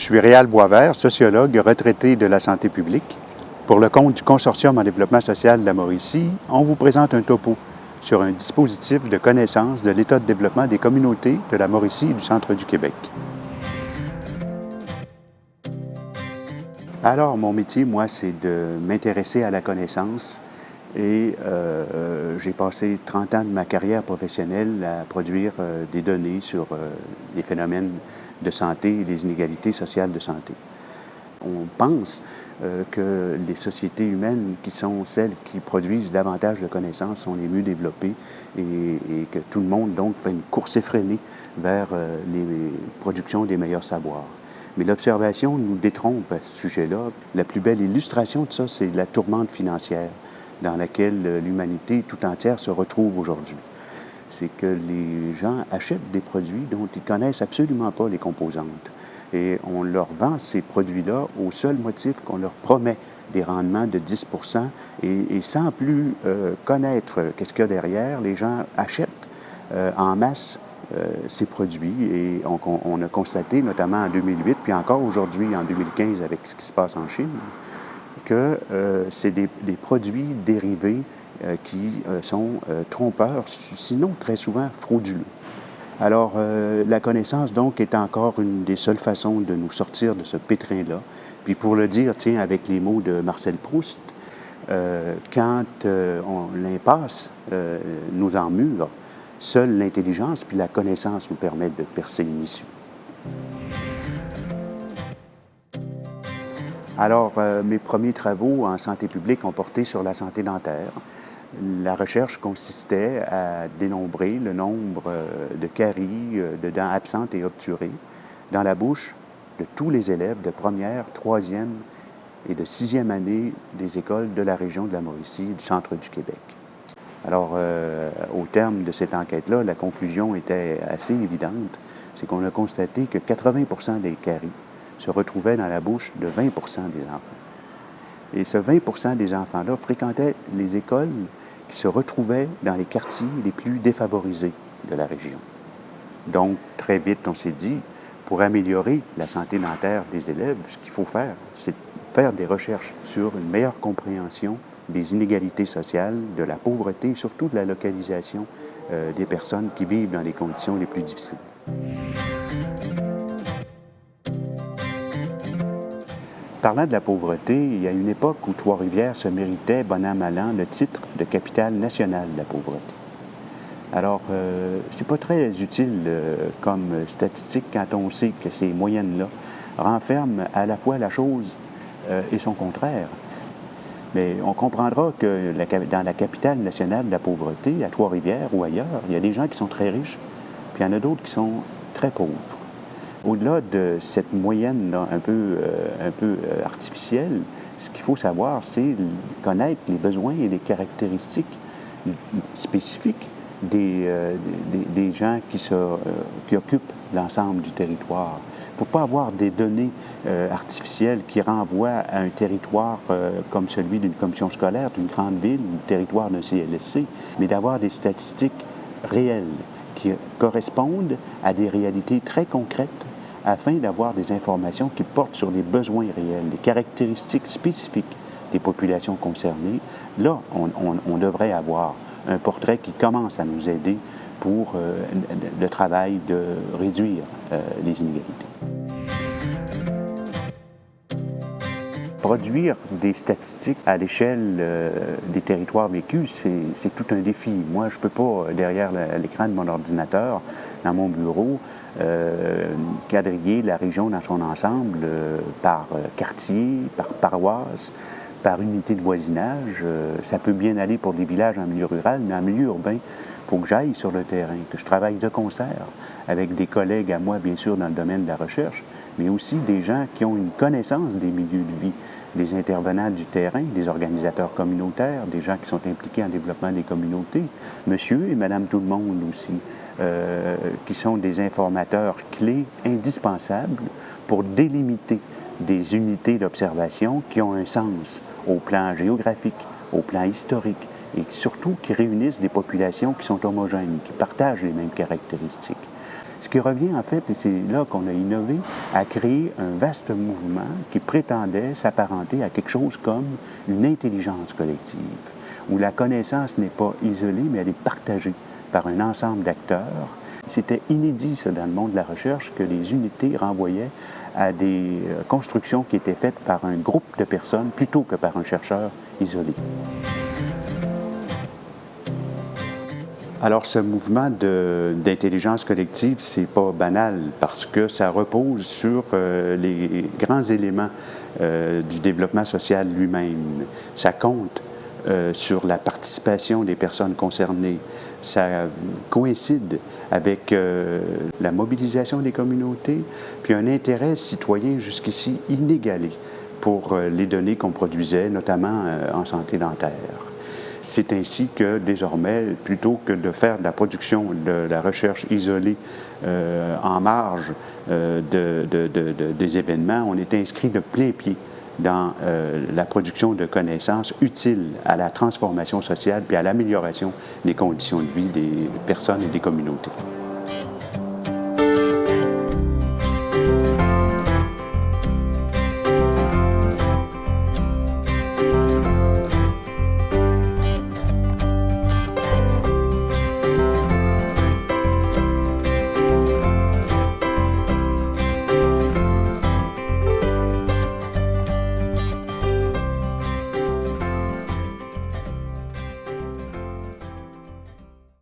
suis Réal Boisvert, sociologue retraité de la santé publique. Pour le compte du Consortium en développement social de la Mauricie, on vous présente un topo sur un dispositif de connaissance de l'état de développement des communautés de la Mauricie et du centre du Québec. Alors, mon métier, moi, c'est de m'intéresser à la connaissance et j'ai passé 30 ans de ma carrière professionnelle à produire des données sur les phénomènes de santé et les inégalités sociales de santé. On pense que les sociétés humaines qui sont celles qui produisent davantage de connaissances sont les mieux développées et que tout le monde donc fait une course effrénée vers les productions des meilleurs savoirs. Mais l'observation nous détrompe à ce sujet-là. La plus belle illustration de ça, c'est la tourmente financière dans laquelle l'humanité tout entière se retrouve aujourd'hui. C'est que les gens achètent des produits dont ils ne connaissent absolument pas les composantes. Et on leur vend ces produits-là au seul motif qu'on leur promet des rendements de 10 et sans plus connaître qu'est-ce qu'il y a derrière, les gens achètent en masse ces produits. Et on a constaté, notamment en 2008, puis encore aujourd'hui, en 2015, avec ce qui se passe en Chine, que c'est des produits dérivés qui sont trompeurs, sinon très souvent frauduleux. Alors, la connaissance, donc, est encore une des seules façons de nous sortir de ce pétrin-là. Puis pour le dire, tiens, avec les mots de Marcel Proust, quand l'impasse nous emmure, seule l'intelligence puis la connaissance nous permettent de percer une issue. Alors, mes premiers travaux en santé publique ont porté sur la santé dentaire. La recherche consistait à dénombrer le nombre de caries, de dents absentes et obturées dans la bouche de tous les élèves de première, troisième et de sixième année des écoles de la région de la Mauricie et du centre du Québec. Alors, au terme de cette enquête-là, la conclusion était assez évidente. C'est qu'on a constaté que 80% des caries se retrouvaient dans la bouche de 20% des enfants. Et ce 20% des enfants-là fréquentaient les écoles qui se retrouvaient dans les quartiers les plus défavorisés de la région. Donc, très vite, on s'est dit, pour améliorer la santé dentaire des élèves, ce qu'il faut faire, c'est faire des recherches sur une meilleure compréhension des inégalités sociales, de la pauvreté et surtout de la localisation des personnes qui vivent dans les conditions les plus difficiles. Parlant de la pauvreté, il y a une époque où Trois-Rivières se méritait, bon an, mal an, le titre de capitale nationale de la pauvreté. Alors, c'est pas très utile comme statistique quand on sait que ces moyennes-là renferment à la fois la chose et son contraire. Mais on comprendra que dans la capitale nationale de la pauvreté, à Trois-Rivières ou ailleurs, il y a des gens qui sont très riches, puis il y en a d'autres qui sont très pauvres. Au-delà de cette moyenne là, un peu artificielle, ce qu'il faut savoir, c'est connaître les besoins et les caractéristiques spécifiques des gens qui occupent l'ensemble du territoire. Il ne faut pas avoir des données artificielles qui renvoient à un territoire comme celui d'une commission scolaire, d'une grande ville, ou du territoire d'un CLSC, mais d'avoir des statistiques réelles qui correspondent à des réalités très concrètes afin d'avoir des informations qui portent sur les besoins réels, les caractéristiques spécifiques des populations concernées. Là, on devrait avoir un portrait qui commence à nous aider pour le travail de réduire les inégalités. Produire des statistiques à l'échelle des territoires vécus, c'est tout un défi. Moi, je ne peux pas, derrière l'écran de mon ordinateur, dans mon bureau, quadriller la région dans son ensemble par quartier, par paroisse, par unité de voisinage. Ça peut bien aller pour des villages en milieu rural, mais en milieu urbain, il faut que j'aille sur le terrain, que je travaille de concert avec des collègues à moi, bien sûr, dans le domaine de la recherche, mais aussi des gens qui ont une connaissance des milieux de vie, des intervenants du terrain, des organisateurs communautaires, des gens qui sont impliqués en développement des communautés, monsieur et madame tout le monde aussi, qui sont des informateurs clés indispensables pour délimiter des unités d'observation qui ont un sens au plan géographique, au plan historique, et surtout qui réunissent des populations qui sont homogènes, qui partagent les mêmes caractéristiques. Ce qui revient en fait, et c'est là qu'on a innové, à créer un vaste mouvement qui prétendait s'apparenter à quelque chose comme une intelligence collective, où la connaissance n'est pas isolée, mais elle est partagée par un ensemble d'acteurs. C'était inédit, ça, dans le monde de la recherche, que les unités renvoyaient à des constructions qui étaient faites par un groupe de personnes plutôt que par un chercheur isolé. Alors, ce mouvement d'intelligence collective, c'est pas banal parce que ça repose sur les grands éléments du développement social lui-même. Ça compte sur la participation des personnes concernées. Ça coïncide avec la mobilisation des communautés, puis un intérêt citoyen jusqu'ici inégalé pour les données qu'on produisait, notamment en santé dentaire. C'est ainsi que désormais, plutôt que de faire de la production de la recherche isolée en marge des événements, on est inscrit de plein pied dans la production de connaissances utiles à la transformation sociale puis à l'amélioration des conditions de vie des personnes et des communautés.